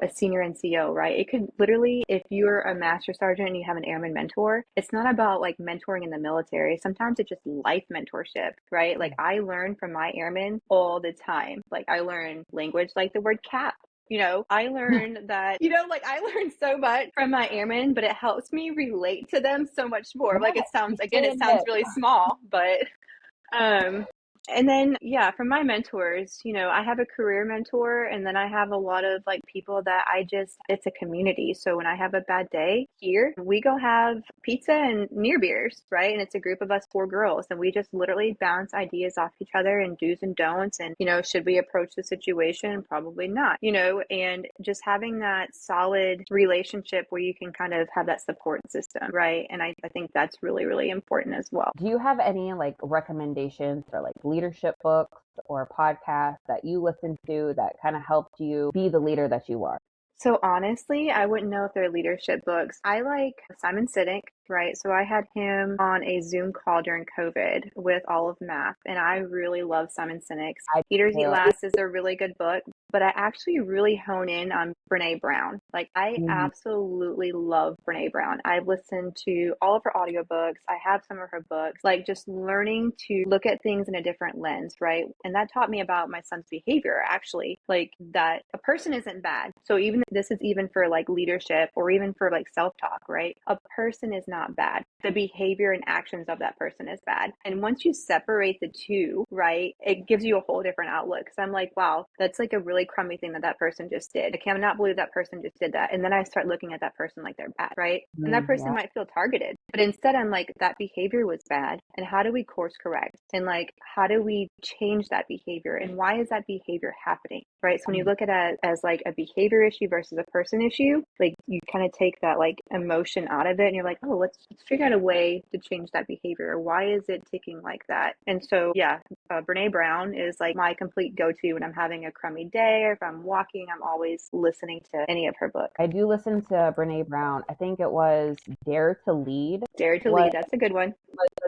a senior NCO, right? It could literally, if you're a master sergeant and you have an airman mentor, it's not about like mentoring in the military. Sometimes it's just life mentorship, right? Like, I learn from my airmen all the time. Like, I learn language like the word cap. I learned that, like, I learned so much from my airmen, but it helps me relate to them so much more. Like, it sounds really small, but um, and then, yeah, from my mentors, I have a career mentor, and then I have a lot of like people that it's a community. So when I have a bad day here, we go have pizza and near beers, right? And it's a group of us 4 girls, and we just literally bounce ideas off each other and do's and don'ts. And, should we approach the situation? Probably not, and just having that solid relationship where you can kind of have that support system, right? And I think that's really, really important as well. Do you have any like recommendations for like leadership books or podcasts that you listen to that kind of helped you be the leader that you are? So honestly, I wouldn't know if they're leadership books. I like Simon Sinek, right? So I had him on a Zoom call during COVID with all of MAP, and I really love Simon Sinek's I Eaters Eat do. Last is a really good book, but I actually really hone in on Brene Brown. Like, I Mhm. absolutely love Brene Brown. I've listened to all of her audiobooks. I have some of her books, like just learning to look at things in a different lens, right? And that taught me about my son's behavior, actually, like that a person isn't bad. So this is even for like leadership or even for like self-talk, right? A person is not bad. The behavior and actions of that person is bad. And once you separate the two, right, it gives you a whole different outlook. Because I'm like, wow, that's like a really crummy thing that person just did. I cannot believe that person just did that. And then I start looking at that person like they're bad, right? And that person Yeah. might feel targeted. But instead, I'm like, that behavior was bad. And how do we course correct? And like, how do we change that behavior? And why is that behavior happening, right? So when you look at it as like a behavior issue versus a person issue, like, you kind of take that like emotion out of it and you're like, oh, let's figure out a way to change that behavior. Why is it ticking like that? And so, yeah, Brene Brown is like my complete go-to when I'm having a crummy day, or if I'm walking, I'm always listening to any of her books. I do listen to Brene Brown. I think it was Dare to Lead Dare to was Lead, that's a good one.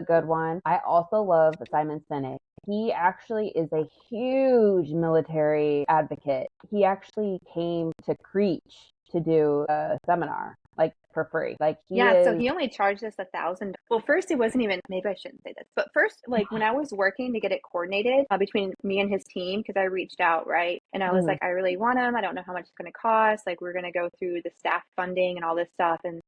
a good one. I also love Simon Sinek. He actually is a huge military advocate. He actually came to Creech to do a seminar, like for free. Like he Yeah, so is. he only charged us $1,000. Well, first it wasn't even, maybe I shouldn't say this, but first, like, when I was working to get it coordinated between me and his team, because I reached out, right? And I was Mhm. like, I really want him. I don't know how much it's going to cost. Like, we're going to go through the staff funding and all this stuff. And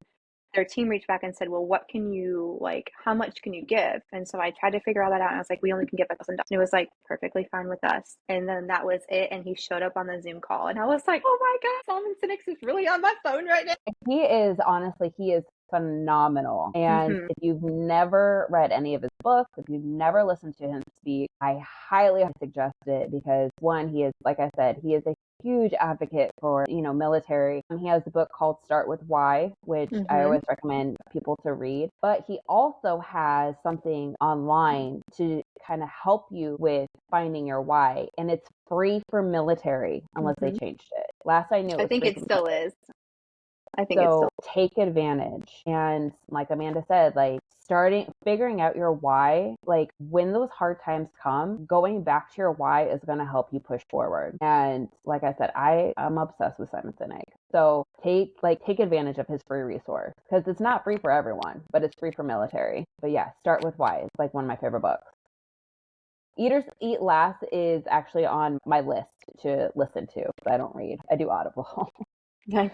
their team reached back and said, well, what can you, like, how much can you give? And so I tried to figure all that out. And I was like, we only can give $1,000. And it was like perfectly fine with us. And then that was it. And he showed up on the Zoom call. And I was like, oh my God, Simon Sinek is really on my phone right now. He is phenomenal. And Mm-hmm. if you've never read any of his books, if you've never listened to him speak, I highly suggest it, because one, he is, like I said, he is a huge advocate for, military. He has a book called Start With Why, which I Mm-hmm. always recommend people to read. But he also has something online to kind of help you with finding your why. And it's free for military unless they Mm-hmm. changed it. Last I knew it I was think free it for still military. is. I think it's So still. take advantage. And like Amanda said, like figuring out your why, like when those hard times come, going back to your why is going to help you push forward. And like I said, I'm obsessed with Simon Sinek. So take advantage of his free resource, because it's not free for everyone, but it's free for military. But yeah, Start With Why. It's like one of my favorite books. Eaters Eat Last is actually on my list to listen to, because I don't read. I do Audible. Nice.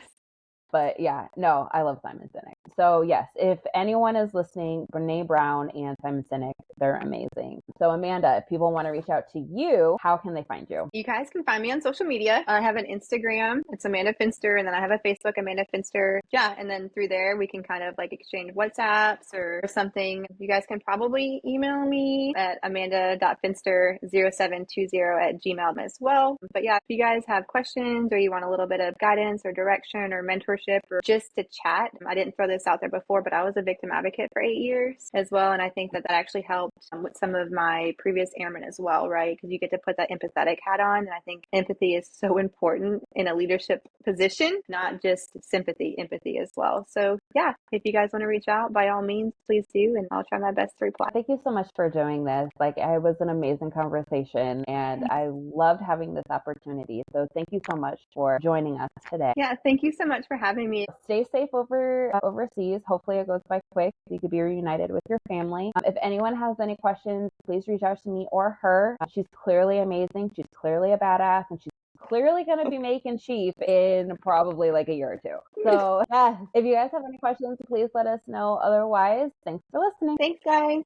But yeah, no, I love Simon Sinek. So yes, if anyone is listening, Brene Brown and Simon Sinek, they're amazing. So Amanda, if people want to reach out to you, how can they find you? You guys can find me on social media. I have an Instagram. It's Amanda Finster. And then I have a Facebook, Amanda Finster. Yeah. And then through there, we can kind of like exchange WhatsApps or something. You guys can probably email me at amanda.finster0720@gmail as well. But yeah, if you guys have questions or you want a little bit of guidance or direction or mentorship or just to chat, I didn't throw this out there before, but I was a victim advocate for 8 years as well. And I think that actually helped with some of my previous airmen as well, right? Because you get to put that empathetic hat on. And I think empathy is so important in a leadership position, not just sympathy, empathy as well. So yeah, if you guys want to reach out, by all means, please do. And I'll try my best to reply. Thank you so much for doing this. Like, it was an amazing conversation and I loved having this opportunity. So thank you so much for joining us today. Yeah, thank you so much for having me. Stay safe overseas. Hopefully it goes by quick. You could be reunited with your family. If anyone has any questions, please reach out to me or her. She's clearly amazing. She's clearly a badass, and she's clearly going to be making chief in probably like a year or two. So yeah, if you guys have any questions, please let us know. Otherwise, thanks for listening. Thanks, guys.